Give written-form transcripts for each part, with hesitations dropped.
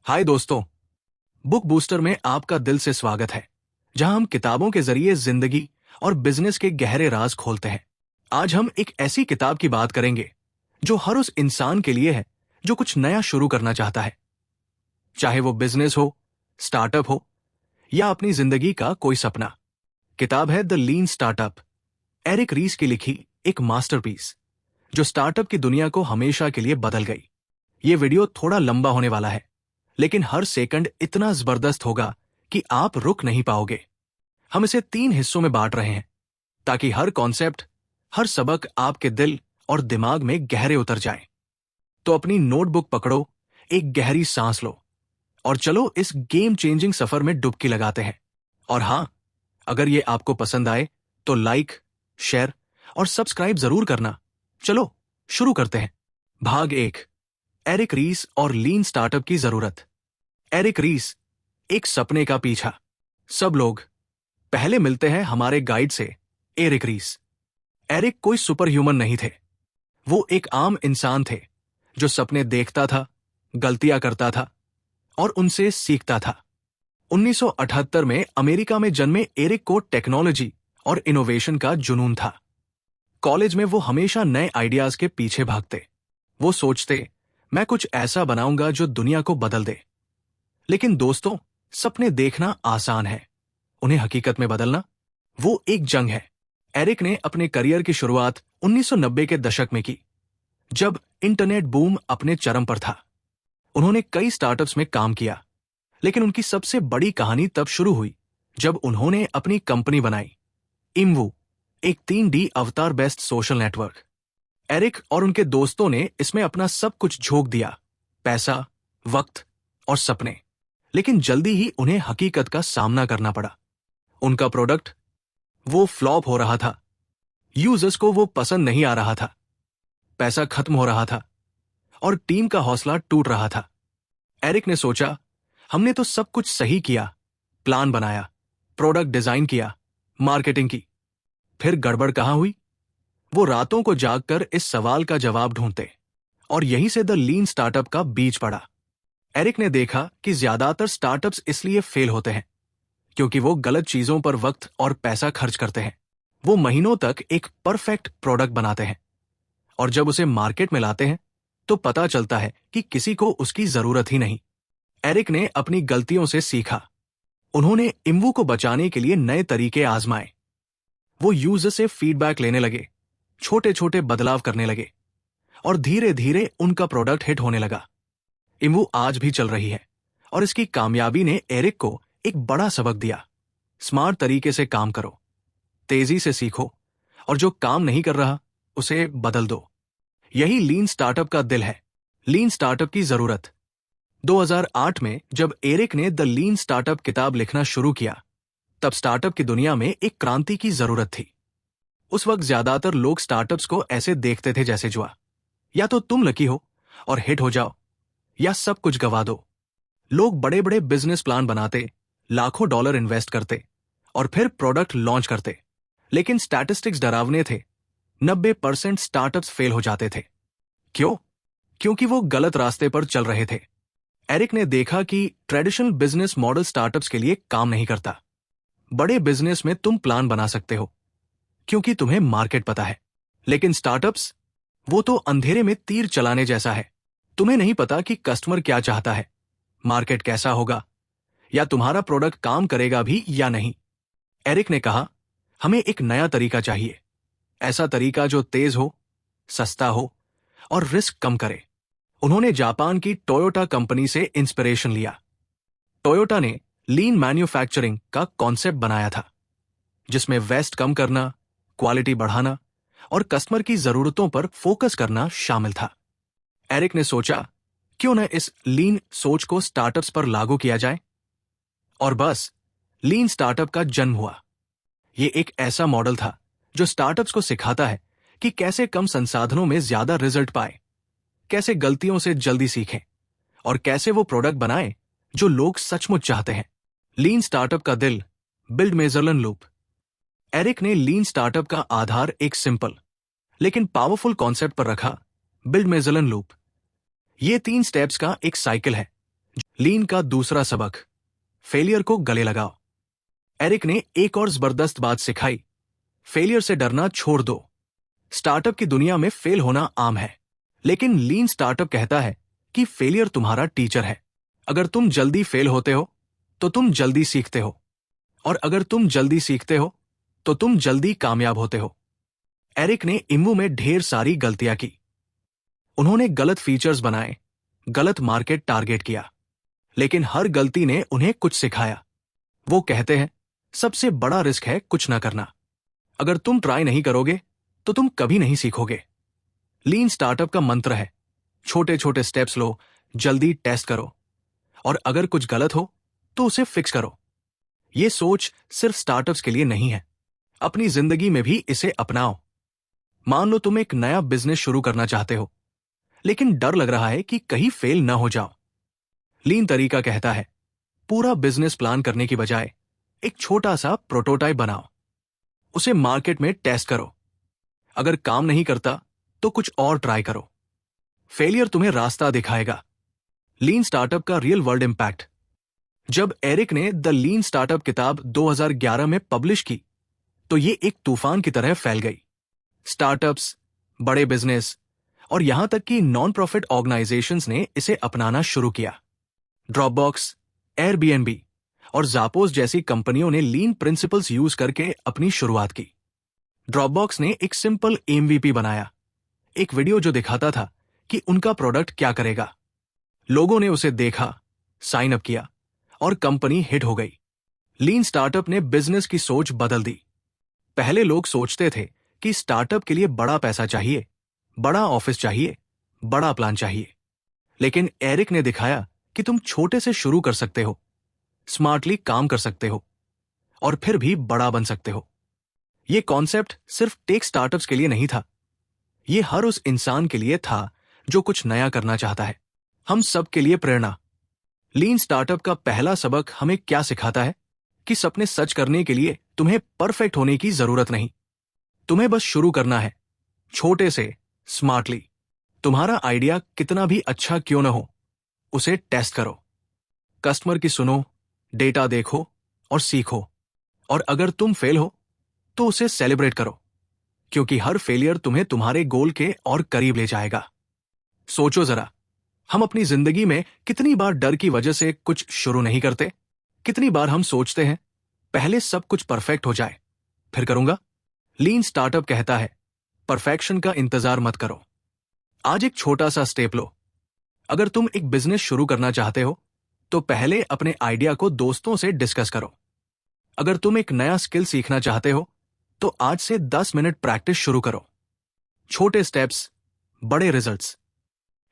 हाय दोस्तों, book booster में आपका दिल से स्वागत है, जहां हम किताबों के जरिए जिंदगी और बिजनेस के गहरे राज खोलते हैं। आज हम एक ऐसी किताब की बात करेंगे जो हर उस इंसान के लिए है जो कुछ नया शुरू करना चाहता है, चाहे वो बिजनेस हो, स्टार्टअप हो या अपनी जिंदगी का कोई सपना। किताब है द लीन स्टार्टअप, एरिक रीस की लिखी एक मास्टरपीस जो स्टार्टअप की दुनिया को हमेशा के लिए बदल गई। ये वीडियो थोड़ा लंबा होने वाला है, लेकिन हर सेकंड इतना जबरदस्त होगा कि आप रुक नहीं पाओगे। हम इसे 3 हिस्सों में बांट रहे हैं ताकि हर कॉन्सेप्ट, हर सबक आपके दिल और दिमाग में गहरे उतर जाए। तो अपनी नोटबुक पकड़ो, एक गहरी सांस लो और चलो इस गेम चेंजिंग सफर में डुबकी लगाते हैं। और हां, अगर ये आपको पसंद आए तो लाइक, शेयर और सब्सक्राइब जरूर करना। चलो शुरू करते हैं। भाग 1, एरिक रीस और लीन स्टार्टअप की जरूरत। एरिक रीस, एक सपने का पीछा। सब लोग पहले मिलते हैं हमारे गाइड से, एरिक रीस। एरिक कोई सुपर ह्यूमन नहीं थे। वो एक आम इंसान थे जो सपने देखता था, गलतियां करता था और उनसे सीखता था। 1978 में अमेरिका में जन्मे एरिक को टेक्नोलॉजी और इनोवेशन का जुनून था। कॉलेज में वो हमेशा नए आइडियाज के पीछे भागते। वो सोचते, मैं कुछ ऐसा बनाऊंगा जो दुनिया को बदल दे। लेकिन दोस्तों, सपने देखना आसान है, उन्हें हकीकत में बदलना वो एक जंग है। एरिक ने अपने करियर की शुरुआत 1990 के दशक में की, जब इंटरनेट बूम अपने चरम पर था। उन्होंने कई स्टार्टअप्स में काम किया, लेकिन उनकी सबसे बड़ी कहानी तब शुरू हुई जब उन्होंने अपनी कंपनी बनाई, इमवू, एक 3D अवतार बेस्ड सोशल नेटवर्क। एरिक और उनके दोस्तों ने इसमें अपना सब कुछ झोंक दिया, पैसा, वक्त और सपने। लेकिन जल्दी ही उन्हें हकीकत का सामना करना पड़ा। उनका प्रोडक्ट वो फ्लॉप हो रहा था, यूजर्स को वो पसंद नहीं आ रहा था, पैसा खत्म हो रहा था और टीम का हौसला टूट रहा था। एरिक ने सोचा, हमने तो सब कुछ सही किया, प्लान बनाया, प्रोडक्ट डिजाइन किया, मार्केटिंग की, फिर गड़बड़ कहां हुई? वो रातों को जागकर इस सवाल का जवाब ढूंढते और यहीं से द लीन स्टार्टअप का बीज पड़ा। एरिक ने देखा कि ज्यादातर स्टार्टअप्स इसलिए फेल होते हैं क्योंकि वो गलत चीजों पर वक्त और पैसा खर्च करते हैं। वो महीनों तक एक परफेक्ट प्रोडक्ट बनाते हैं और जब उसे मार्केट में लाते हैं तो पता चलता है कि किसी को उसकी जरूरत ही नहीं। एरिक ने अपनी गलतियों से सीखा। उन्होंने इमवू को बचाने के लिए नए तरीके आजमाए। वो यूजर से फीडबैक लेने लगे, छोटे छोटे बदलाव करने लगे और धीरे धीरे उनका प्रोडक्ट हिट होने लगा। इमवू आज भी चल रही है और इसकी कामयाबी ने एरिक को एक बड़ा सबक दिया। स्मार्ट तरीके से काम करो, तेजी से सीखो और जो काम नहीं कर रहा उसे बदल दो। यही लीन स्टार्टअप का दिल है। लीन स्टार्टअप की जरूरत। 2008 में जब एरिक ने द लीन स्टार्टअप किताब लिखना शुरू किया, तब स्टार्टअप की दुनिया में एक क्रांति की जरूरत थी। उस वक्त ज्यादातर लोग स्टार्टअप्स को ऐसे देखते थे जैसे जुआ, या तो तुम लकी हो और हिट हो जाओ या सब कुछ गवा दो। लोग बड़े बड़े बिजनेस प्लान बनाते, लाखों डॉलर इन्वेस्ट करते और फिर प्रोडक्ट लॉन्च करते। लेकिन स्टैटिस्टिक्स डरावने थे। 90% स्टार्टअप्स फेल हो जाते थे। क्यों? क्योंकि वो गलत रास्ते पर चल रहे थे। एरिक ने देखा कि ट्रेडिशनल बिजनेस मॉडल स्टार्टअप्स के लिए काम नहीं करता। बड़े बिजनेस में तुम प्लान बना सकते हो क्योंकि तुम्हें मार्केट पता है, लेकिन स्टार्टअप्स, वो तो अंधेरे में तीर चलाने जैसा है। तुम्हें नहीं पता कि कस्टमर क्या चाहता है, मार्केट कैसा होगा या तुम्हारा प्रोडक्ट काम करेगा भी या नहीं। एरिक ने कहा, हमें एक नया तरीका चाहिए, ऐसा तरीका जो तेज हो, सस्ता हो और रिस्क कम करे। उन्होंने जापान की टोयोटा कंपनी से इंस्पिरेशन लिया। टोयोटा ने लीन मैन्युफैक्चरिंग का कॉन्सेप्ट बनाया था, जिसमें वेस्ट कम करना, क्वालिटी बढ़ाना और कस्टमर की जरूरतों पर फोकस करना शामिल था। एरिक ने सोचा, क्यों न इस लीन सोच को स्टार्टअप्स पर लागू किया जाए? और बस लीन स्टार्टअप का जन्म हुआ। ये एक ऐसा मॉडल था जो स्टार्टअप्स को सिखाता है कि कैसे कम संसाधनों में ज्यादा रिजल्ट पाए, कैसे गलतियों से जल्दी सीखें और कैसे वो प्रोडक्ट बनाएं जो लोग सचमुच चाहते हैं। लीन स्टार्टअप का दिल, बिल्ड मेजरलन लूप। एरिक ने लीन स्टार्टअप का आधार एक सिंपल लेकिन पावरफुल कॉन्सेप्ट पर रखा, बिल्ड मेजरलन लूप। ये 3 स्टेप्स का एक साइकिल है लीन का दूसरा सबक, फेलियर को गले लगाओ। एरिक ने एक और जबरदस्त बात सिखाई, फेलियर से डरना छोड़ दो। स्टार्टअप की दुनिया में फेल होना आम है, लेकिन लीन स्टार्टअप कहता है कि फेलियर तुम्हारा टीचर है। अगर तुम जल्दी फेल होते हो तो तुम जल्दी सीखते हो, और अगर तुम जल्दी सीखते हो तो तुम जल्दी कामयाब होते हो। एरिक ने इम्वू में ढेर सारी गलतियां की। उन्होंने गलत फीचर्स बनाए, गलत मार्केट टारगेट किया, लेकिन हर गलती ने उन्हें कुछ सिखाया। वो कहते हैं, सबसे बड़ा रिस्क है कुछ ना करना। अगर तुम ट्राई नहीं करोगे तो तुम कभी नहीं सीखोगे। लीन स्टार्टअप का मंत्र है, छोटे छोटे स्टेप्स लो, जल्दी टेस्ट करो, और अगर कुछ गलत हो तो उसे फिक्स करो। ये सोच सिर्फ स्टार्टअप्स के लिए नहीं है, अपनी जिंदगी में भी इसे अपनाओ। मान लो तुम एक नया बिजनेस शुरू करना चाहते हो, लेकिन डर लग रहा है कि कहीं फेल ना हो जाओ। लीन तरीका कहता है, पूरा बिजनेस प्लान करने की बजाय एक छोटा सा प्रोटोटाइप बनाओ, उसे मार्केट में टेस्ट करो। अगर काम नहीं करता तो कुछ और ट्राई करो। फेलियर तुम्हें रास्ता दिखाएगा। लीन स्टार्टअप का रियल वर्ल्ड इंपैक्ट। जब एरिक ने द लीन स्टार्टअप किताब 2011 में पब्लिश की तो ये एक तूफान की तरह फैल गई। स्टार्टअप्स, बड़े बिजनेस और यहां तक कि नॉन प्रॉफिट ऑर्गेनाइजेशंस ने इसे अपनाना शुरू किया। ड्रॉपबॉक्स, एयरबीएनबी और जापोस जैसी कंपनियों ने लीन प्रिंसिपल्स यूज करके अपनी शुरुआत की। ड्रॉपबॉक्स ने एक सिंपल एमवीपी बनाया, एक वीडियो जो दिखाता था कि उनका प्रोडक्ट क्या करेगा। लोगों ने उसे देखा, साइन अप किया और कंपनी हिट हो गई। लीन स्टार्टअप ने बिजनेस की सोच बदल दी। पहले लोग सोचते थे कि स्टार्टअप के लिए बड़ा पैसा चाहिए, बड़ा ऑफिस चाहिए, बड़ा प्लान चाहिए। लेकिन एरिक ने दिखाया कि तुम छोटे से शुरू कर सकते हो, स्मार्टली काम कर सकते हो और फिर भी बड़ा बन सकते हो। यह कॉन्सेप्ट सिर्फ टेक स्टार्टअप्स के लिए नहीं था, यह हर उस इंसान के लिए था जो कुछ नया करना चाहता है। हम सब के लिए प्रेरणा। लीन स्टार्टअप का पहला सबक हमें क्या सिखाता है कि सपने सच करने के लिए तुम्हें परफेक्ट होने की जरूरत नहीं, तुम्हें बस शुरू करना है, छोटे से, स्मार्टली। तुम्हारा आइडिया कितना भी अच्छा क्यों न हो, उसे टेस्ट करो, कस्टमर की सुनो, डेटा देखो और सीखो। और अगर तुम फेल हो तो उसे सेलिब्रेट करो, क्योंकि हर फेलियर तुम्हें तुम्हारे गोल के और करीब ले जाएगा। सोचो जरा, हम अपनी जिंदगी में कितनी बार डर की वजह से कुछ शुरू नहीं करते। कितनी बार हम सोचते हैं, पहले सब कुछ परफेक्ट हो जाए फिर करूंगा। लीन स्टार्टअप कहता है, परफेक्शन का इंतजार मत करो, आज एक छोटा सा स्टेप लो। अगर तुम एक बिजनेस शुरू करना चाहते हो तो पहले अपने आइडिया को दोस्तों से डिस्कस करो। अगर तुम एक नया स्किल सीखना चाहते हो तो आज से 10 मिनट प्रैक्टिस शुरू करो। छोटे स्टेप्स, बड़े रिजल्ट्स।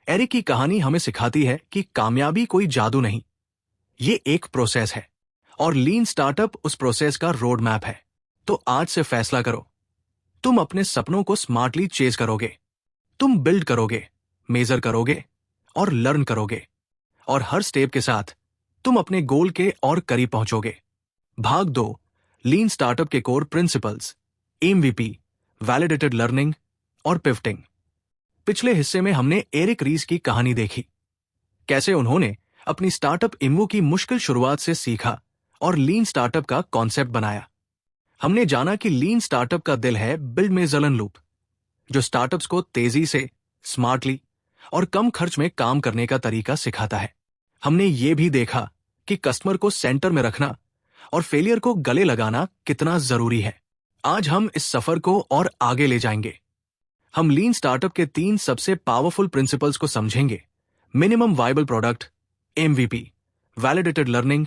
एरिक की कहानी हमें सिखाती है कि कामयाबी कोई जादू नहीं, ये एक प्रोसेस है, और लीन स्टार्टअप उस प्रोसेस का रोड मैप है। तो आज से फैसला करो, तुम अपने सपनों को स्मार्टली चेज करोगे, तुम बिल्ड करोगे, मेजर करोगे और लर्न करोगे, और हर स्टेप के साथ तुम अपने गोल के और करीब पहुंचोगे। भाग 2, लीन स्टार्टअप के core principles, MVP, validated learning और पिवटिंग। पिछले हिस्से में हमने एरिक रीस की कहानी देखी, कैसे उन्होंने अपनी स्टार्टअप इम्वू की मुश्किल शुरुआत से सीखा और लीन स्टार्टअप का कॉन्सेप्ट बनाया। हमने जाना कि लीन स्टार्टअप का दिल है बिल्ड मेजरन लूप, जो स्टार्टअप्स को तेजी से, स्मार्टली और कम खर्च में काम करने का तरीका सिखाता है। हमने ये भी देखा कि कस्टमर को सेंटर में रखना और फेलियर को गले लगाना कितना जरूरी है। आज हम इस सफर को और आगे ले जाएंगे। हम लीन स्टार्टअप के 3 सबसे पावरफुल प्रिंसिपल्स को समझेंगे, minimum viable product, MVP, validated learning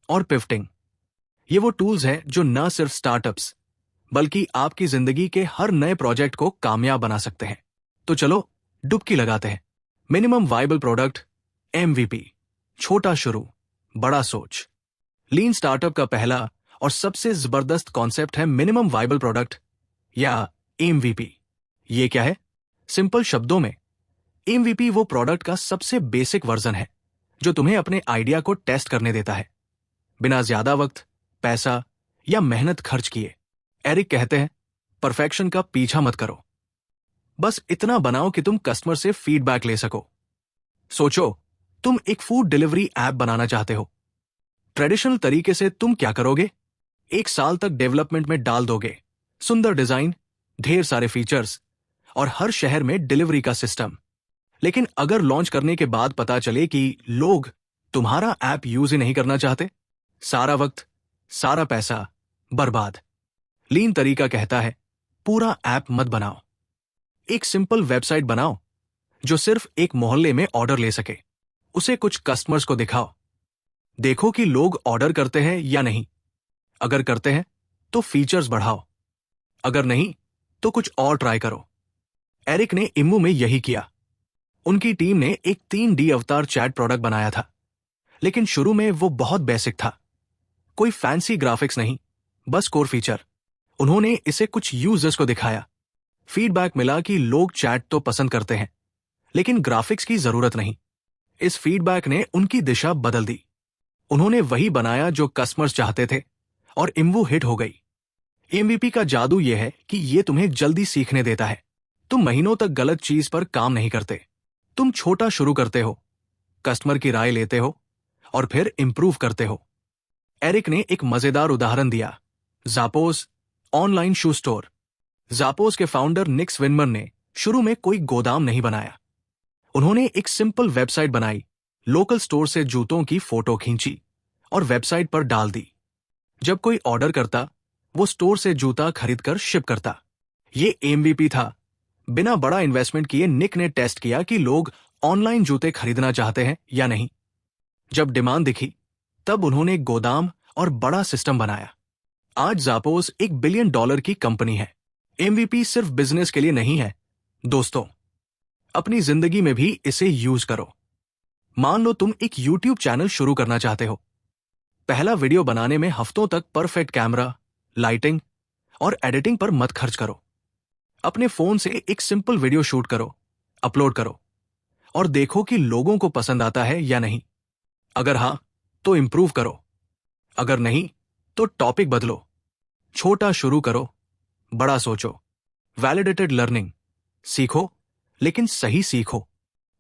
और पिवटिंग। ये वो टूल्स हैं जो न सिर्फ स्टार्टअप्स बल्कि आपकी जिंदगी के हर नए प्रोजेक्ट को कामयाब बना सकते हैं। तो चलो डुबकी लगाते हैं। मिनिमम वायबल प्रोडक्ट, एमवीपी, छोटा शुरू, बड़ा सोच। लीन स्टार्टअप का पहला और सबसे जबरदस्त कॉन्सेप्ट है मिनिमम वायबल प्रोडक्ट या एमवीपी। ये क्या है? सिंपल शब्दों में, एमवीपी वो प्रोडक्ट का सबसे बेसिक वर्जन है जो तुम्हें अपने आइडिया को टेस्ट करने देता है, बिना ज्यादा वक्त, पैसा या मेहनत खर्च किए। एरिक कहते हैं, परफेक्शन का पीछा मत करो, बस इतना बनाओ कि तुम कस्टमर से फीडबैक ले सको। सोचो, तुम एक फूड डिलीवरी ऐप बनाना चाहते हो। ट्रेडिशनल तरीके से तुम क्या करोगे? 1 साल तक डेवलपमेंट में डाल दोगे, सुंदर डिजाइन, ढेर सारे फीचर्स और हर शहर में डिलीवरी का सिस्टम। लेकिन अगर लॉन्च करने के बाद पता चले कि लोग तुम्हारा ऐप यूज ही नहीं करना चाहते, सारा वक्त, सारा पैसा बर्बाद। लीन तरीका कहता है, पूरा ऐप मत बनाओ। एक सिंपल वेबसाइट बनाओ जो सिर्फ एक मोहल्ले में ऑर्डर ले सके। उसे कुछ कस्टमर्स को दिखाओ। देखो कि लोग ऑर्डर करते हैं या नहीं। अगर करते हैं तो फीचर्स बढ़ाओ, अगर नहीं तो कुछ और ट्राई करो। एरिक ने इम्मू में यही किया। उनकी टीम ने एक 3D अवतार चैट प्रोडक्ट बनाया था, लेकिन शुरू में वो बहुत बेसिक था। कोई फैंसी ग्राफिक्स नहीं, बस कोर फीचर। उन्होंने इसे कुछ यूजर्स को दिखाया। फीडबैक मिला कि लोग चैट तो पसंद करते हैं, लेकिन ग्राफिक्स की जरूरत नहीं। इस फीडबैक ने उनकी दिशा बदल दी। उन्होंने वही बनाया जो कस्टमर्स चाहते थे और इम्वू हिट हो गई। एमवीपी का जादू यह है कि यह तुम्हें जल्दी सीखने देता है। तुम महीनों तक गलत चीज पर काम नहीं करते। तुम छोटा शुरू करते हो, कस्टमर की राय लेते हो और फिर इंप्रूव करते हो। एरिक ने एक मजेदार उदाहरण दिया, ज़ापोस ऑनलाइन शू स्टोर। ज़ापोस के फाउंडर निक स्विनमर ने शुरू में कोई गोदाम नहीं बनाया। उन्होंने एक सिंपल वेबसाइट बनाई, लोकल स्टोर से जूतों की फोटो खींची और वेबसाइट पर डाल दी। जब कोई ऑर्डर करता, वो स्टोर से जूता खरीदकर शिप करता। ये एमवीपी था। बिना बड़ा इन्वेस्टमेंट किए निक ने टेस्ट किया कि लोग ऑनलाइन जूते खरीदना चाहते हैं या नहीं। जब डिमांड दिखी, तब उन्होंने गोदाम और बड़ा सिस्टम बनाया। आज ज़ापोस $1 बिलियन की कंपनी है। एमवीपी सिर्फ बिजनेस के लिए नहीं है दोस्तों, अपनी जिंदगी में भी इसे यूज करो। मान लो तुम एक YouTube चैनल शुरू करना चाहते हो। पहला वीडियो बनाने में हफ्तों तक परफेक्ट कैमरा, लाइटिंग और एडिटिंग पर मत खर्च करो। अपने फोन से एक सिंपल वीडियो शूट करो, अपलोड करो और देखो कि लोगों को पसंद आता है या नहीं। अगर हां, तो इंप्रूव करो। अगर नहीं, तो टॉपिक बदलो। छोटा शुरू करो, बड़ा सोचो। वैलिडेटेड लर्निंग, सीखो लेकिन सही सीखो।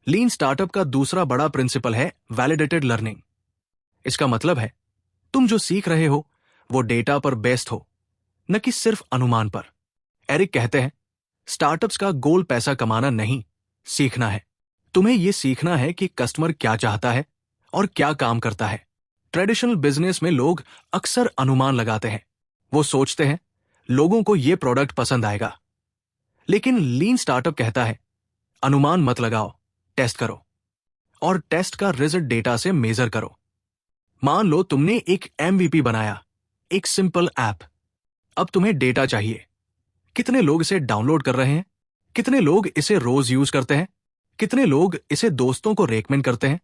लीन स्टार्टअप का दूसरा बड़ा प्रिंसिपल है वैलिडेटेड लर्निंग। इसका मतलब है तुम जो सीख रहे हो वो डेटा पर बेस्ड हो, न कि सिर्फ अनुमान पर। एरिक कहते हैं, स्टार्टअप्स का गोल पैसा कमाना नहीं, सीखना है। तुम्हें यह सीखना है कि कस्टमर क्या चाहता है और क्या काम करता है। ट्रेडिशनल बिजनेस में लोग अक्सर अनुमान लगाते हैं। वो सोचते हैं लोगों को यह प्रोडक्ट पसंद आएगा। लेकिन लीन स्टार्टअप कहता है, अनुमान मत लगाओ, टेस्ट करो और टेस्ट का रिजल्ट डेटा से मेजर करो। मान लो तुमने एक एमवीपी बनाया, एक सिंपल ऐप। अब तुम्हें डेटा चाहिए। कितने लोग इसे डाउनलोड कर रहे हैं? कितने लोग इसे रोज यूज करते हैं? कितने लोग इसे दोस्तों को रेकमेंड करते हैं?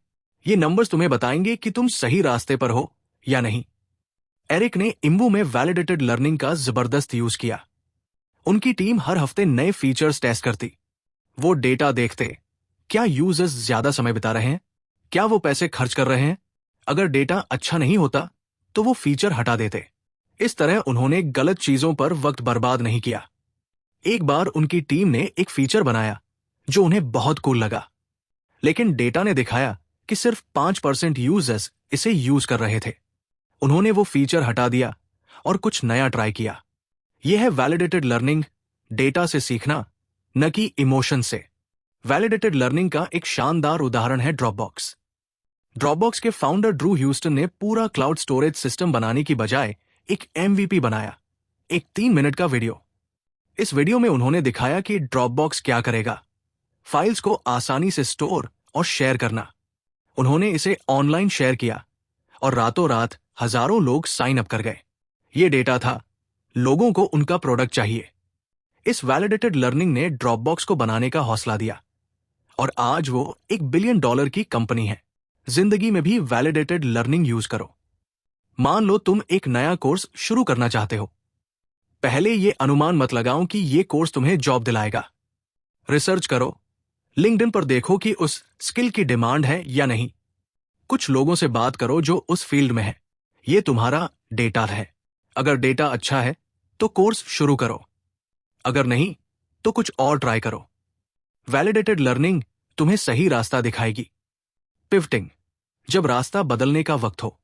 ये नंबर्स तुम्हें बताएंगे कि तुम सही रास्ते पर हो या नहीं। एरिक ने इम्बू में वैलिडेटेड लर्निंग का जबरदस्त यूज किया। उनकी टीम हर हफ्ते नए फीचर्स टेस्ट करती। वो डेटा देखते, क्या यूजर्स ज्यादा समय बिता रहे हैं, क्या वो पैसे खर्च कर रहे हैं। अगर डेटा अच्छा नहीं होता तो वो फीचर हटा देते। इस तरह उन्होंने गलत चीजों पर वक्त बर्बाद नहीं किया। एक बार उनकी टीम ने एक फीचर बनाया जो उन्हें बहुत कूल लगा, लेकिन डेटा ने दिखाया कि सिर्फ 5% यूजर्स इसे यूज कर रहे थे। उन्होंने वो फीचर हटा दिया और कुछ नया ट्राई किया। यह है वैलिडेटेड लर्निंग, डेटा से सीखना, न कि इमोशन से। वैलिडेटेड लर्निंग का एक शानदार उदाहरण है ड्रॉपबॉक्स। ड्रॉपबॉक्स के फाउंडर ड्रू ह्यूस्टन ने पूरा क्लाउड स्टोरेज सिस्टम बनाने की बजाय एक एमवीपी बनाया, एक 3 मिनट का वीडियो। इस वीडियो में उन्होंने दिखाया कि ड्रॉपबॉक्स क्या करेगा, फाइल्स को आसानी से स्टोर और शेयर करना। उन्होंने इसे ऑनलाइन शेयर किया और रातों रात हजारों लोग साइन अप कर गए। ये डेटा था, लोगों को उनका प्रोडक्ट चाहिए। इस वैलिडेटेड लर्निंग ने ड्रॉपबॉक्स को बनाने का हौसला दिया और आज वो $1 बिलियन की कंपनी है। जिंदगी में भी वैलिडेटेड लर्निंग यूज करो। मान लो तुम एक नया कोर्स शुरू करना चाहते हो। पहले ये अनुमान मत लगाओ कि ये कोर्स तुम्हें जॉब दिलाएगा। रिसर्च करो, लिंक्डइन पर देखो कि उस स्किल की डिमांड है या नहीं। कुछ लोगों से बात करो जो उस फील्ड में है। ये तुम्हारा डेटा है। अगर डेटा अच्छा है तो कोर्स शुरू करो, अगर नहीं तो कुछ और ट्राई करो। वैलिडेटेड लर्निंग तुम्हें सही रास्ता दिखाएगी। पिवटिंग, जब रास्ता बदलने का वक्त हो।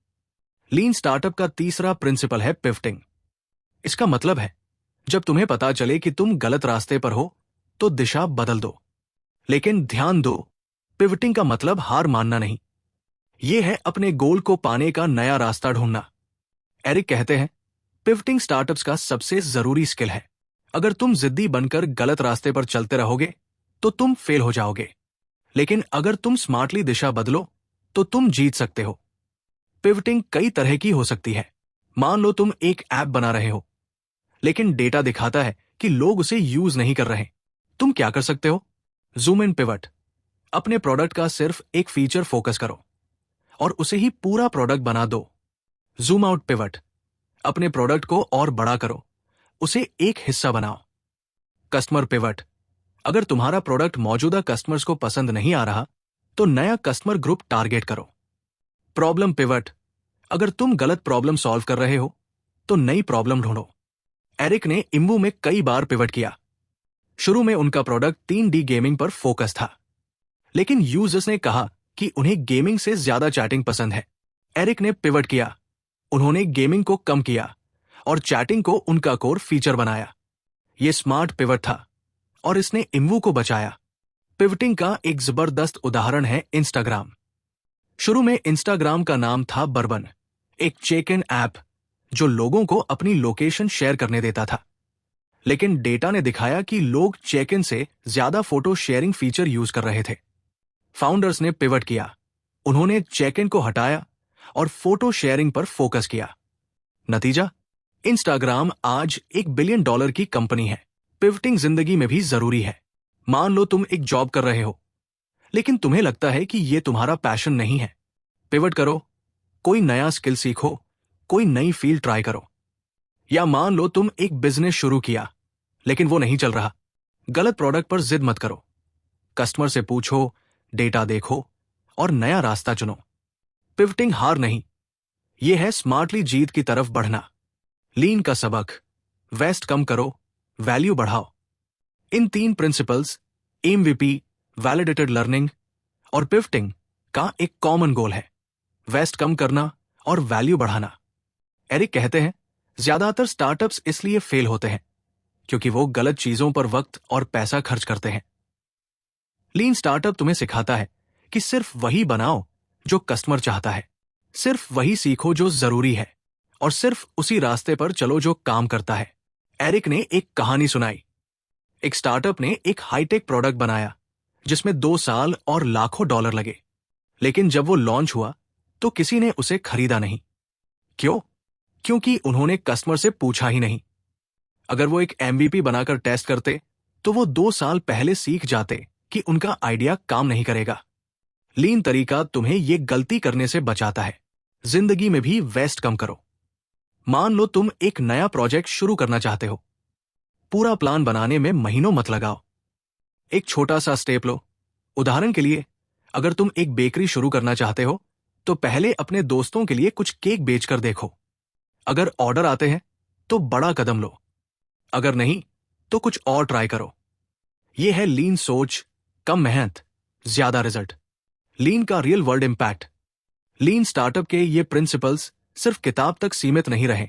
लीन स्टार्टअप का तीसरा प्रिंसिपल है पिवटिंग। इसका मतलब है जब तुम्हें पता चले कि तुम गलत रास्ते पर हो तो दिशा बदल दो। लेकिन ध्यान दो, पिवटिंग का मतलब हार मानना नहीं, यह है अपने गोल को पाने का नया रास्ता ढूंढना। एरिक कहते हैं, पिवटिंग स्टार्टअप्स का सबसे जरूरी स्किल है। अगर तुम जिद्दी बनकर गलत रास्ते पर चलते रहोगे तो तुम फेल हो जाओगे, लेकिन अगर तुम स्मार्टली दिशा बदलो तो तुम जीत सकते हो। पिवटिंग कई तरह की हो सकती है। मान लो तुम एक ऐप बना रहे हो, लेकिन डेटा दिखाता है कि लोग उसे यूज नहीं कर रहे। तुम क्या कर सकते हो? जूम इन पिवट, अपने प्रोडक्ट का सिर्फ एक फीचर फोकस करो और उसे ही पूरा प्रोडक्ट बना दो। जूम आउट पिवट, अपने प्रोडक्ट को और बड़ा करो, उसे एक हिस्सा बनाओ। कस्टमर पिवट, अगर तुम्हारा प्रोडक्ट मौजूदा कस्टमर्स को पसंद नहीं आ रहा तो नया कस्टमर ग्रुप टारगेट करो। प्रॉब्लम पिवट, अगर तुम गलत प्रॉब्लम सॉल्व कर रहे हो तो नई प्रॉब्लम ढूंढो। एरिक ने इम्बू में कई बार पिवट किया। शुरू में उनका प्रोडक्ट 3D गेमिंग पर फोकस था, लेकिन यूजर्स ने कहा कि उन्हें गेमिंग से ज्यादा चैटिंग पसंद है। एरिक ने पिवट किया, उन्होंने गेमिंग को कम किया और चैटिंग को उनका कोर फीचर बनाया। यह स्मार्ट पिवट था और इसने इम्बू को बचाया। पिवटिंग का एक जबरदस्त उदाहरण है इंस्टाग्राम। शुरू में इंस्टाग्राम का नाम था बर्बन, एक चेक इन ऐप जो लोगों को अपनी लोकेशन शेयर करने देता था। लेकिन डेटा ने दिखाया कि लोग चेक इन से ज्यादा फोटो शेयरिंग फीचर यूज कर रहे थे। फाउंडर्स ने पिवट किया, उन्होंने चेक इन को हटाया और फोटो शेयरिंग पर फोकस किया। नतीजा, इंस्टाग्राम आज $1 बिलियन की कंपनी है। पिवटिंग जिंदगी में भी जरूरी है। मान लो तुम एक जॉब कर रहे हो, लेकिन तुम्हें लगता है कि यह तुम्हारा पैशन नहीं है। पिवट करो, कोई नया स्किल सीखो, कोई नई फील्ड ट्राई करो। या मान लो तुम एक बिजनेस शुरू किया, लेकिन वो नहीं चल रहा। गलत प्रोडक्ट पर जिद मत करो, कस्टमर से पूछो, डेटा देखो और नया रास्ता चुनो। पिवटिंग हार नहीं, यह है स्मार्टली जीत की तरफ बढ़ना। लीन का सबक, वेस्ट कम करो, वैल्यू बढ़ाओ। इन 3 प्रिंसिपल्स, एमवीपी, वैलिडेटेड लर्निंग और पिवटिंग का एक कॉमन गोल है, वेस्ट कम करना और वैल्यू बढ़ाना। एरिक कहते हैं, ज्यादातर स्टार्टअप्स इसलिए फेल होते हैं क्योंकि वो गलत चीजों पर वक्त और पैसा खर्च करते हैं। लीन स्टार्टअप तुम्हें सिखाता है कि सिर्फ वही बनाओ जो कस्टमर चाहता है, सिर्फ वही सीखो जो जरूरी है और सिर्फ उसी रास्ते पर चलो जो काम करता है। एरिक ने एक कहानी सुनाई। एक स्टार्टअप ने एक हाईटेक प्रोडक्ट बनाया जिसमें 2 साल और लाखों डॉलर लगे, लेकिन जब वो लॉन्च हुआ तो किसी ने उसे खरीदा नहीं। क्यों? क्योंकि उन्होंने कस्टमर से पूछा ही नहीं। अगर वो एक एमवीपी बनाकर टेस्ट करते तो वो 2 साल पहले सीख जाते कि उनका आइडिया काम नहीं करेगा। लीन तरीका तुम्हें ये गलती करने से बचाता है। जिंदगी में भी वेस्ट कम करो। मान लो तुम एक नया प्रोजेक्ट शुरू करना चाहते हो, पूरा प्लान बनाने में महीनों मत लगाओ। एक छोटा सा स्टेप लो। उदाहरण के लिए, अगर तुम एक बेकरी शुरू करना चाहते हो तो पहले अपने दोस्तों के लिए कुछ केक बेचकर देखो। अगर ऑर्डर आते हैं तो बड़ा कदम लो, अगर नहीं तो कुछ और ट्राई करो। यह है लीन सोच, कम मेहनत, ज्यादा रिजल्ट। लीन का रियल वर्ल्ड इंपैक्ट। लीन स्टार्टअप के ये प्रिंसिपल्स सिर्फ किताब तक सीमित नहीं रहे,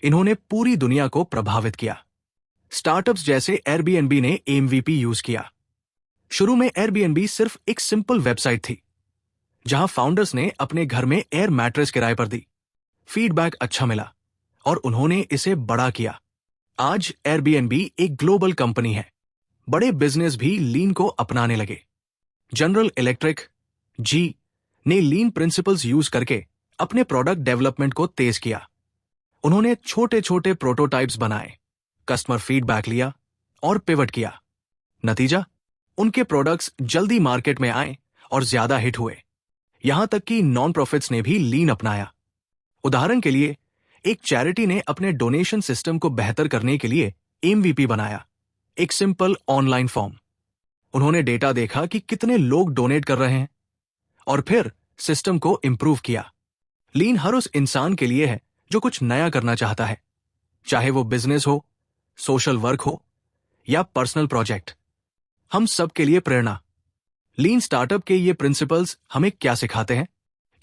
इन्होंने पूरी दुनिया को प्रभावित किया। स्टार्टअप्स जैसे एयरबीएनबी ने एमवीपी यूज किया। शुरू में एयरबीएनबी सिर्फ एक सिंपल वेबसाइट थी जहां फाउंडर्स ने अपने घर में एयर मैट्रेस किराए पर दी। फीडबैक अच्छा मिला और उन्होंने इसे बड़ा किया। आज एयरबीएनबी एक ग्लोबल कंपनी है। बड़े बिजनेस भी लीन को अपनाने लगे। जनरल इलेक्ट्रिक, जी ने लीन प्रिंसिपल्स यूज करके अपने प्रोडक्ट डेवलपमेंट को तेज किया। उन्होंने छोटे छोटे प्रोटोटाइप्स बनाए, कस्टमर फीडबैक लिया और पिवट किया। नतीजा, उनके प्रोडक्ट्स जल्दी मार्केट में आए और ज्यादा हिट हुए। यहां तक कि नॉन प्रॉफिट्स ने भी लीन अपनाया। उदाहरण के लिए, एक चैरिटी ने अपने डोनेशन सिस्टम को बेहतर करने के लिए एमवीपी बनाया, एक सिंपल ऑनलाइन फॉर्म। उन्होंने डेटा देखा कि कितने लोग डोनेट कर रहे हैं और फिर सिस्टम को इंप्रूव किया। लीन हर उस इंसान के लिए है जो कुछ नया करना चाहता है, चाहे वो बिजनेस हो, सोशल वर्क हो या पर्सनल प्रोजेक्ट। हम सब के लिए प्रेरणा। लीन स्टार्टअप के ये प्रिंसिपल्स हमें क्या सिखाते हैं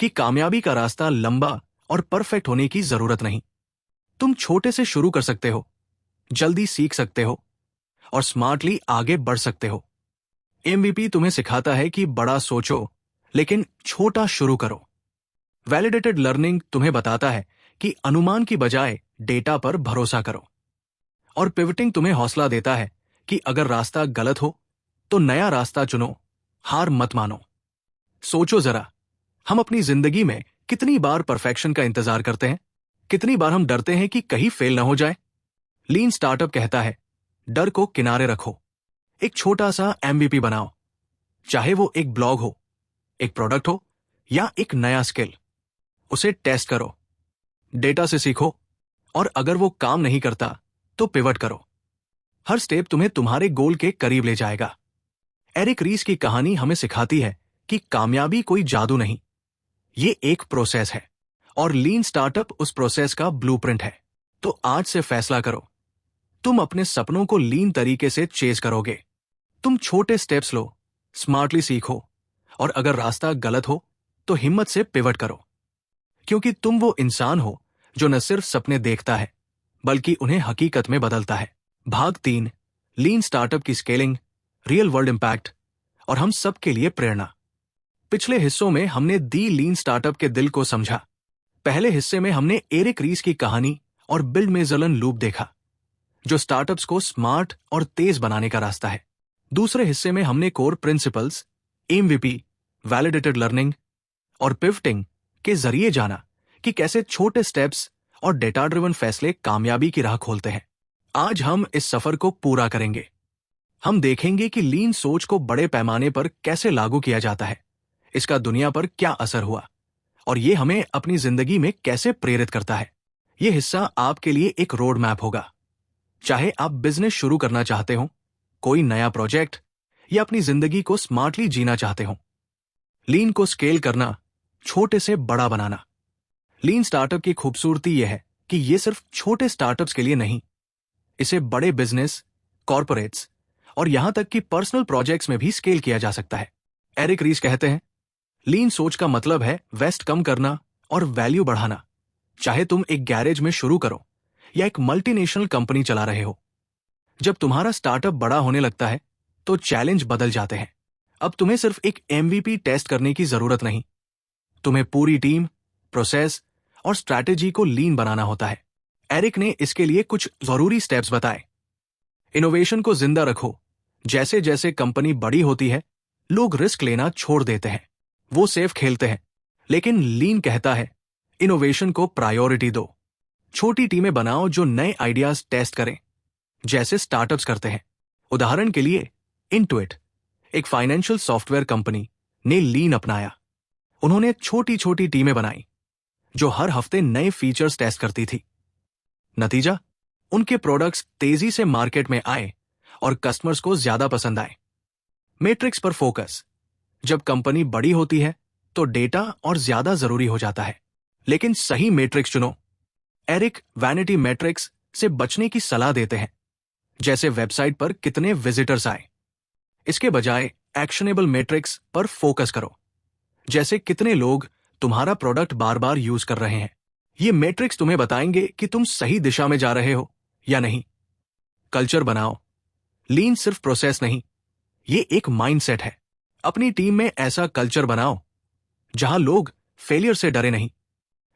कि कामयाबी का रास्ता लंबा और परफेक्ट होने की जरूरत नहीं। तुम छोटे से शुरू कर सकते हो, जल्दी सीख सकते हो और स्मार्टली आगे बढ़ सकते हो। एमवीपी तुम्हें सिखाता है कि बड़ा सोचो लेकिन छोटा शुरू करो। वैलिडेटेड लर्निंग तुम्हें बताता है कि अनुमान की बजाय डेटा पर भरोसा करो। और पिवटिंग तुम्हें हौसला देता है कि अगर रास्ता गलत हो तो नया रास्ता चुनो, हार मत मानो। सोचो जरा, हम अपनी जिंदगी में कितनी बार परफेक्शन का इंतजार करते हैं? कितनी बार हम डरते हैं कि कहीं फेल ना हो जाए? लीन स्टार्टअप कहता है, डर को किनारे रखो, एक छोटा सा एमवीपी बनाओ। चाहे वो एक ब्लॉग हो, एक प्रोडक्ट हो या एक नया स्किल, उसे टेस्ट करो, डेटा से सीखो और अगर वो काम नहीं करता तो पिवट करो। हर स्टेप तुम्हें तुम्हारे गोल के करीब ले जाएगा। एरिक रीस की कहानी हमें सिखाती है कि कामयाबी कोई जादू नहीं, ये एक प्रोसेस है और लीन स्टार्टअप उस प्रोसेस का ब्लूप्रिंट है। तो आज से फैसला करो, तुम अपने सपनों को लीन तरीके से चेज करोगे। तुम छोटे स्टेप्स लो, स्मार्टली सीखो और अगर रास्ता गलत हो तो हिम्मत से पिवट करो, क्योंकि तुम वो इंसान हो जो न सिर्फ सपने देखता है बल्कि उन्हें हकीकत में बदलता है। भाग 3, लीन स्टार्टअप की स्केलिंग, रियल वर्ल्ड इंपैक्ट और हम सब के लिए प्रेरणा। पिछले हिस्सों में हमने दी लीन स्टार्टअप के दिल को समझा। पहले हिस्से में हमने एरिक रीस की कहानी और बिल्ड मेजरलन लूप देखा, जो स्टार्टअप्स को स्मार्ट और तेज बनाने का रास्ता है। दूसरे हिस्से में हमने core principles, MVP, validated learning और पिवटिंग के जरिए जाना कि कैसे छोटे स्टेप्स और डेटा ड्रिवन फैसले कामयाबी की राह खोलते हैं। आज हम इस सफर को पूरा करेंगे। हम देखेंगे कि लीन सोच को बड़े पैमाने पर कैसे लागू किया जाता है, इसका दुनिया पर क्या असर हुआ और ये हमें अपनी जिंदगी में कैसे प्रेरित करता है। यह हिस्सा आपके लिए एक रोड मैप होगा। चाहे आप बिजनेस शुरू करना चाहते हो, कोई नया प्रोजेक्ट या अपनी जिंदगी को स्मार्टली जीना चाहते हो। लीन को स्केल करना, छोटे से बड़ा बनाना। लीन स्टार्टअप की खूबसूरती यह है कि यह सिर्फ छोटे स्टार्टअप्स के लिए नहीं, इसे बड़े बिजनेस, कॉर्पोरेट्स और यहां तक कि पर्सनल प्रोजेक्ट्स में भी स्केल किया जा सकता है। एरिक रीस कहते हैं, लीन सोच का मतलब है वेस्ट कम करना और वैल्यू बढ़ाना। चाहे तुम एक गैरेज में शुरू करो या एक मल्टीनेशनल कंपनी चला रहे हो, जब तुम्हारा स्टार्टअप बड़ा होने लगता है तो चैलेंज बदल जाते हैं। अब तुम्हें सिर्फ एक एमवीपी टेस्ट करने की जरूरत नहीं, तुम्हें पूरी टीम, प्रोसेस और स्ट्रैटेजी को लीन बनाना होता है। एरिक ने इसके लिए कुछ जरूरी स्टेप्स बताए। इनोवेशन को जिंदा रखो। जैसे जैसे कंपनी बड़ी होती है, लोग रिस्क लेना छोड़ देते हैं, वो सेफ खेलते हैं। लेकिन लीन कहता है, इनोवेशन को प्रायोरिटी दो। छोटी टीमें बनाओ जो नए आइडियाज टेस्ट करें, जैसे स्टार्टअप्स करते हैं। उदाहरण के लिए इंटुइट, एक फाइनेंशियल सॉफ्टवेयर कंपनी, ने लीन अपनाया। उन्होंने छोटी छोटी टीमें बनाई जो हर हफ्ते नए फीचर्स टेस्ट करती थी। नतीजा, उनके प्रोडक्ट्स तेजी से मार्केट में आए और कस्टमर्स को ज्यादा पसंद आए। मैट्रिक्स पर फोकस। जब कंपनी बड़ी होती है तो डेटा और ज्यादा जरूरी हो जाता है, लेकिन सही मैट्रिक्स चुनो। एरिक वैनिटी मैट्रिक्स से बचने की सलाह देते हैं, जैसे वेबसाइट पर कितने विजिटर्स आए। इसके बजाय एक्शनेबल मैट्रिक्स पर फोकस करो, जैसे कितने लोग तुम्हारा प्रोडक्ट बार बार यूज कर रहे हैं। ये मैट्रिक्स तुम्हें बताएंगे कि तुम सही दिशा में जा रहे हो या नहीं। कल्चर बनाओ। लीन सिर्फ प्रोसेस नहीं, ये एक माइंडसेट है। अपनी टीम में ऐसा कल्चर बनाओ जहां लोग फेलियर से डरे नहीं,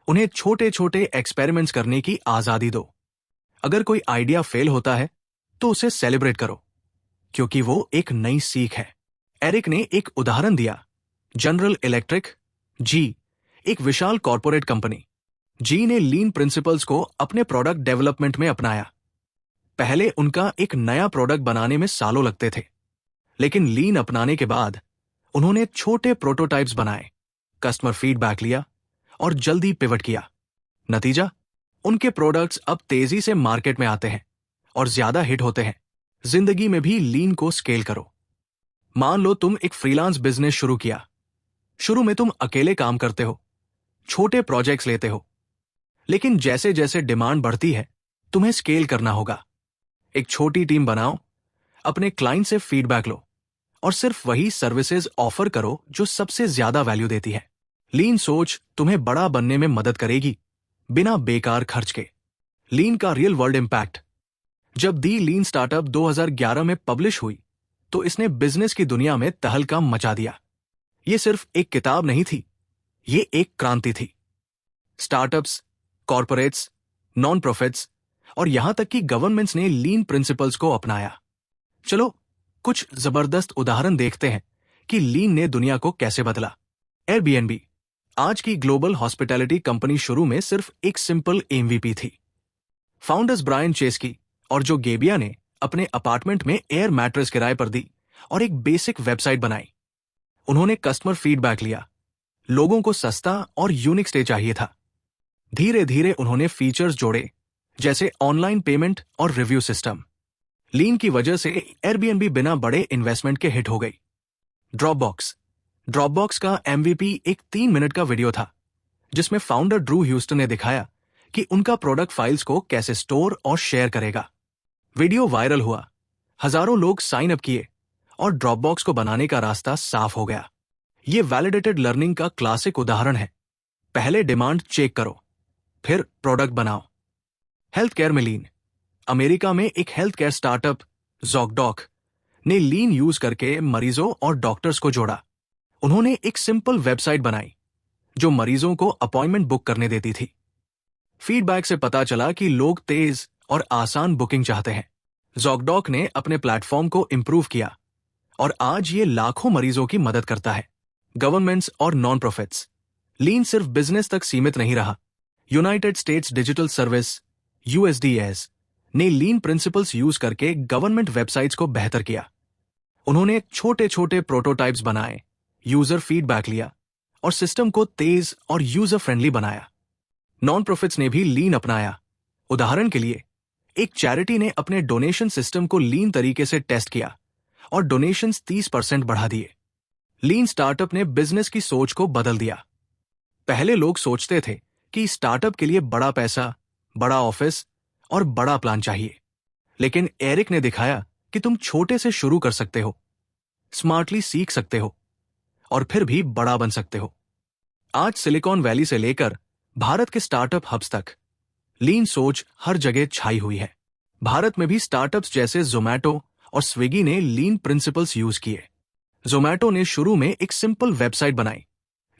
उन्हें छोटे छोटे एक्सपेरिमेंट्स करने की आजादी दो। अगर कोई आइडिया फेल होता है तो उसे सेलिब्रेट करो, क्योंकि वो एक नई सीख है। एरिक ने एक उदाहरण दिया, जनरल इलेक्ट्रिक, जी, एक विशाल कॉर्पोरेट कंपनी। जी ने लीन प्रिंसिपल्स को अपने प्रोडक्ट डेवलपमेंट में अपनाया। पहले उनका एक नया प्रोडक्ट बनाने में सालों लगते थे, लेकिन लीन अपनाने के बाद उन्होंने छोटे प्रोटोटाइप्स बनाए, कस्टमर फीडबैक लिया और जल्दी पिवट किया। नतीजा, उनके प्रोडक्ट्स अब तेजी से मार्केट में आते हैं और ज्यादा हिट होते हैं। जिंदगी में भी लीन को स्केल करो। मान लो तुम एक फ्रीलांस बिजनेस शुरू किया। शुरू में तुम अकेले काम करते हो, छोटे प्रोजेक्ट्स लेते हो, लेकिन जैसे जैसे डिमांड बढ़ती है तुम्हें स्केल करना होगा। एक छोटी टीम बनाओ, अपने क्लाइंट से फीडबैक लो और सिर्फ वही सर्विसेज ऑफर करो जो सबसे ज्यादा वैल्यू देती है। लीन सोच तुम्हें बड़ा बनने में मदद करेगी, बिना बेकार खर्च के। लीन का रियल वर्ल्ड इम्पैक्ट। जब दी लीन स्टार्टअप 2011 में पब्लिश हुई तो इसने बिजनेस की दुनिया में तहलका मचा दिया। ये सिर्फ एक किताब नहीं थी, ये एक क्रांति थी। स्टार्टअप्स, कॉर्पोरेट्स, नॉन प्रॉफिट्स और यहां तक कि गवर्नमेंट्स ने लीन प्रिंसिपल्स को अपनाया। चलो कुछ जबरदस्त उदाहरण देखते हैं कि लीन ने दुनिया को कैसे बदला। एयरबीएनबी, आज की ग्लोबल हॉस्पिटैलिटी कंपनी, शुरू में सिर्फ एक सिंपल एमवीपी थी। फाउंडर्स ब्रायन चेस्की और जो गेबिया ने अपने अपार्टमेंट में एयर मैट्रेस किराए पर दी और एक बेसिक वेबसाइट बनाई। उन्होंने कस्टमर फीडबैक लिया, लोगों को सस्ता और यूनिक स्टे चाहिए था। धीरे धीरे उन्होंने फीचर्स जोड़े, जैसे ऑनलाइन पेमेंट और रिव्यू सिस्टम। लीन की वजह से एयरबीएनबी बिना बड़े इन्वेस्टमेंट के हिट हो गई। ड्रॉपबॉक्स का एमवीपी एक 3 मिनट का वीडियो था, जिसमें फाउंडर ड्रू ह्यूस्टन ने दिखाया कि उनका प्रोडक्ट फाइल्स को कैसे स्टोर और शेयर करेगा। वीडियो वायरल हुआ, हजारों लोग साइन अप किए और ड्रॉपबॉक्स को बनाने का रास्ता साफ हो गया। ये वैलिडेटेड लर्निंग का क्लासिक उदाहरण है। पहले डिमांड चेक करो, फिर प्रोडक्ट बनाओ। हेल्थ केयर में लीन। अमेरिका में एक हेल्थ केयर स्टार्टअप ज़ोगडॉक ने लीन यूज करके मरीजों और डॉक्टर्स को जोड़ा। उन्होंने एक सिंपल वेबसाइट बनाई जो मरीजों को अपॉइंटमेंट बुक करने देती थी। फीडबैक से पता चला कि लोग तेज और आसान बुकिंग चाहते हैं। ज़ोगडॉक ने अपने प्लेटफॉर्म को इंप्रूव किया और आज ये लाखों मरीजों की मदद करता है। गवर्नमेंट्स और नॉन प्रॉफिट्स। लीन सिर्फ बिजनेस तक सीमित नहीं रहा। यूनाइटेड स्टेट्स डिजिटल सर्विस यूएसडीएस ने लीन प्रिंसिपल्स यूज करके गवर्नमेंट वेबसाइट्स को बेहतर किया। उन्होंने छोटे छोटे प्रोटोटाइप्स बनाए, यूजर फीडबैक लिया और सिस्टम को तेज और यूजर फ्रेंडली बनाया। नॉन प्रॉफिट्स ने भी लीन अपनाया। उदाहरण के लिए, एक चैरिटी ने अपने डोनेशन सिस्टम को लीन तरीके से टेस्ट किया और डोनेशंस 30% बढ़ा दिए। लीन स्टार्टअप ने बिजनेस की सोच को बदल दिया। पहले लोग सोचते थे कि स्टार्टअप के लिए बड़ा पैसा, बड़ा ऑफिस और बड़ा प्लान चाहिए, लेकिन एरिक ने दिखाया कि तुम छोटे से शुरू कर सकते हो, स्मार्टली सीख सकते हो और फिर भी बड़ा बन सकते हो। आज सिलिकॉन वैली से लेकर भारत के स्टार्टअप हब्स तक लीन सोच हर जगह छाई हुई है। भारत में भी स्टार्टअप्स जैसे जोमैटो और स्विगी ने लीन प्रिंसिपल्स यूज किए। जोमैटो ने शुरू में एक सिंपल वेबसाइट बनाई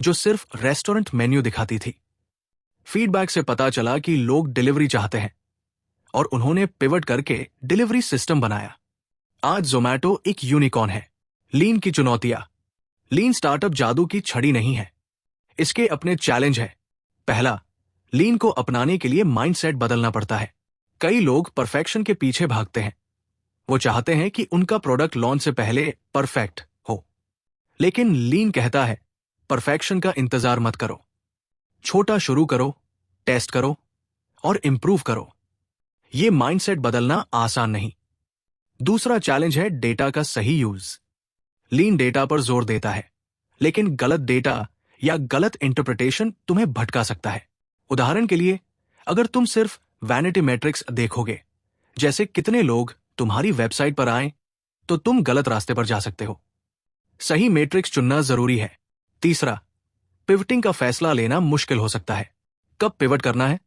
जो सिर्फ रेस्टोरेंट मेन्यू दिखाती थी। फीडबैक से पता चला कि लोग डिलीवरी चाहते हैं और उन्होंने पिवट करके डिलीवरी सिस्टम बनाया। आज जोमैटो एक यूनिकॉर्न है। लीन की चुनौतियां। लीन स्टार्टअप जादू की छड़ी नहीं है, इसके अपने चैलेंज है। पहला, लीन को अपनाने के लिए माइंडसेट बदलना पड़ता है। कई लोग परफेक्शन के पीछे भागते हैं। वो चाहते हैं कि उनका प्रोडक्ट लॉन्च से पहले परफेक्ट हो, लेकिन लीन कहता है परफेक्शन का इंतजार मत करो। छोटा शुरू करो, टेस्ट करो और इंप्रूव करो। ये माइंडसेट बदलना आसान नहीं। दूसरा चैलेंज है डेटा का सही यूज। लीन डेटा पर जोर देता है, लेकिन गलत डेटा या गलत इंटरप्रिटेशन तुम्हें भटका सकता है। उदाहरण के लिए, अगर तुम सिर्फ वैनिटी मैट्रिक्स देखोगे, जैसे कितने लोग तुम्हारी वेबसाइट पर आए, तो तुम गलत रास्ते पर जा सकते हो। सही मैट्रिक्स चुनना जरूरी है। तीसरा, पिवटिंग का फैसला लेना मुश्किल हो सकता है। कब पिवट करना है,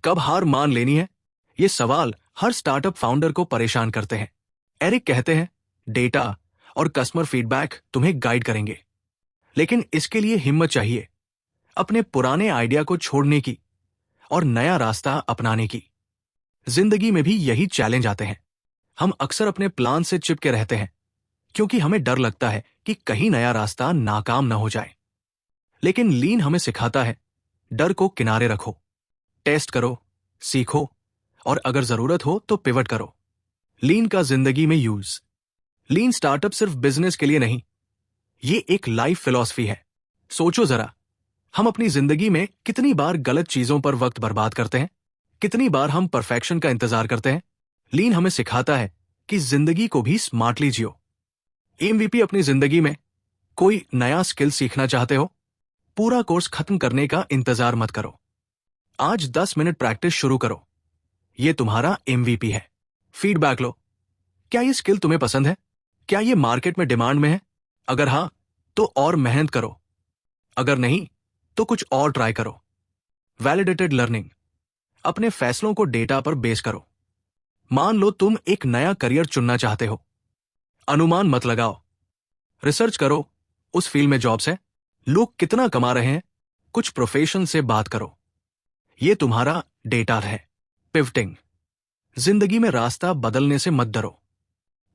कब हार मान लेनी है, ये सवाल हर स्टार्टअप फाउंडर को परेशान करते हैं। एरिक कहते हैं, डेटा और कस्टमर फीडबैक तुम्हें गाइड करेंगे, लेकिन इसके लिए हिम्मत चाहिए, अपने पुराने आइडिया को छोड़ने की और नया रास्ता अपनाने की। जिंदगी में भी यही चैलेंज आते हैं। हम अक्सर अपने प्लान से चिपके रहते हैं क्योंकि हमें डर लगता है कि कहीं नया रास्ता नाकाम न हो जाए। लेकिन लीन हमें सिखाता है, डर को किनारे रखो, टेस्ट करो, सीखो और अगर जरूरत हो तो पिवट करो। लीन का जिंदगी में यूज। लीन स्टार्टअप सिर्फ बिजनेस के लिए नहीं, ये एक लाइफ फिलॉसफी है। सोचो जरा, हम अपनी जिंदगी में कितनी बार गलत चीजों पर वक्त बर्बाद करते हैं, कितनी बार हम परफेक्शन का इंतजार करते हैं। लीन हमें सिखाता है कि जिंदगी को भी स्मार्टली जियो। एमवीपी अपनी जिंदगी में कोई नया स्किल सीखना चाहते हो, पूरा कोर्स खत्म करने का इंतजार मत करो। आज 10 मिनट प्रैक्टिस शुरू करो। ये तुम्हारा एमवीपी है। फीडबैक लो, क्या ये स्किल तुम्हें पसंद है, क्या ये मार्केट में डिमांड में है? अगर हां, तो और मेहनत करो। अगर नहीं, तो कुछ और ट्राई करो। वैलिडेटेड लर्निंग, अपने फैसलों को डेटा पर बेस करो। मान लो तुम एक नया करियर चुनना चाहते हो। अनुमान मत लगाओ, रिसर्च करो। उस फील्ड में जॉब्स है, लोग कितना कमा रहे हैं, कुछ प्रोफेशन से बात करो। ये तुम्हारा डेटा है। पिवटिंग, जिंदगी में रास्ता बदलने से मत डरो।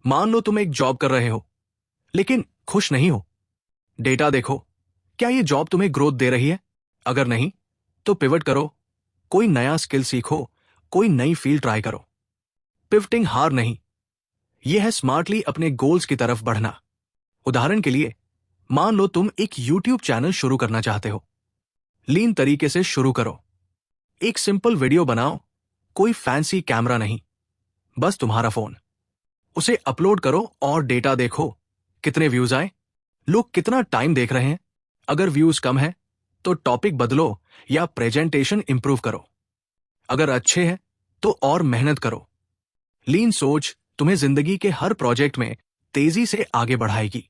मान लो तुम एक जॉब कर रहे हो लेकिन खुश नहीं हो। डेटा देखो, क्या ये जॉब तुम्हें ग्रोथ दे रही है? अगर नहीं, तो पिवट करो। कोई नया स्किल सीखो, कोई नई फील्ड ट्राई करो। पिवटिंग हार नहीं, यह है स्मार्टली अपने गोल्स की तरफ बढ़ना। उदाहरण के लिए, मान लो तुम एक यूट्यूब चैनल शुरू करना चाहते हो। लीन तरीके से शुरू करो। एक सिंपल वीडियो बनाओ, कोई फैंसी कैमरा नहीं, बस तुम्हारा फोन। उसे अपलोड करो और डेटा देखो, कितने व्यूज आए, लोग कितना टाइम देख रहे हैं। अगर व्यूज कम है तो टॉपिक बदलो या प्रेजेंटेशन इंप्रूव करो। अगर अच्छे हैं तो और मेहनत करो। लीन सोच तुम्हें जिंदगी के हर प्रोजेक्ट में तेजी से आगे बढ़ाएगी।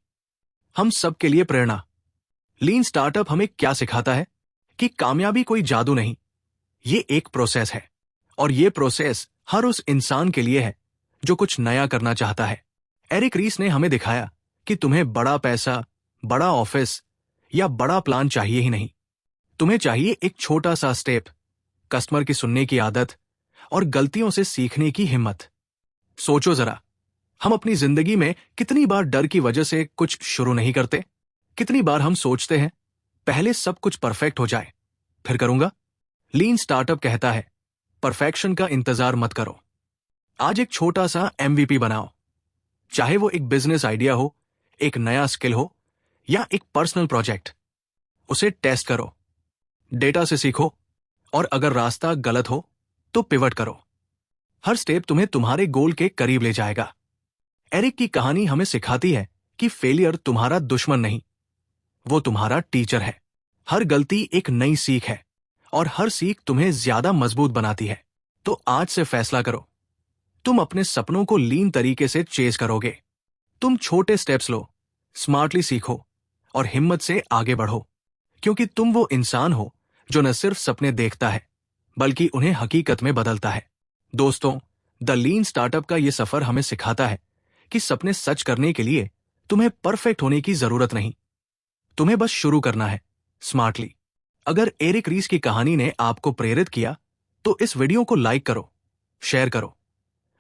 हम सबके लिए प्रेरणा। लीन स्टार्टअप हमें क्या सिखाता है कि कामयाबी कोई जादू नहीं, ये एक प्रोसेस है। और ये प्रोसेस हर उस इंसान के लिए है जो कुछ नया करना चाहता है। एरिक रीस ने हमें दिखाया कि तुम्हें बड़ा पैसा, बड़ा ऑफिस या बड़ा प्लान चाहिए ही नहीं। तुम्हें चाहिए एक छोटा सा स्टेप, कस्टमर की सुनने की आदत और गलतियों से सीखने की हिम्मत। सोचो जरा, हम अपनी जिंदगी में कितनी बार डर की वजह से कुछ शुरू नहीं करते? कितनी बार हम सोचते हैं पहले सब कुछ परफेक्ट हो जाए फिर करूंगा। लीन स्टार्टअप कहता है, परफेक्शन का इंतजार मत करो। आज एक छोटा सा एमवीपी बनाओ, चाहे वो एक बिजनेस आइडिया हो, एक नया स्किल हो या एक पर्सनल प्रोजेक्ट। उसे टेस्ट करो, डेटा से सीखो और अगर रास्ता गलत हो तो पिवट करो। हर स्टेप तुम्हें तुम्हारे गोल के करीब ले जाएगा। एरिक की कहानी हमें सिखाती है कि फेलियर तुम्हारा दुश्मन नहीं, वो तुम्हारा टीचर है। हर गलती एक नई सीख है और हर सीख तुम्हें ज्यादा मजबूत बनाती है। तो आज से फैसला करो, तुम अपने सपनों को लीन तरीके से चेज करोगे। तुम छोटे स्टेप्स लो, स्मार्टली सीखो और हिम्मत से आगे बढ़ो, क्योंकि तुम वो इंसान हो जो न सिर्फ सपने देखता है बल्कि उन्हें हकीकत में बदलता है। दोस्तों, द लीन स्टार्टअप का यह सफर हमें सिखाता है कि सपने सच करने के लिए तुम्हें परफेक्ट होने की जरूरत नहीं, तुम्हें बस शुरू करना है स्मार्टली। अगर एरिक रीस की कहानी ने आपको प्रेरित किया तो इस वीडियो को लाइक करो, शेयर करो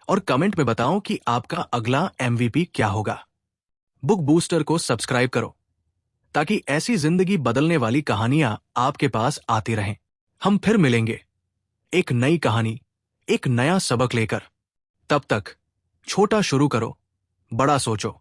और कमेंट में बताओ कि आपका अगला एमवीपी क्या होगा। बुक बूस्टर को सब्सक्राइब करो ताकि ऐसी जिंदगी बदलने वाली कहानियां आपके पास आती रहें। हम फिर मिलेंगे एक नई कहानी, एक नया सबक लेकर। तब तक छोटा शुरू करो, बड़ा सोचो।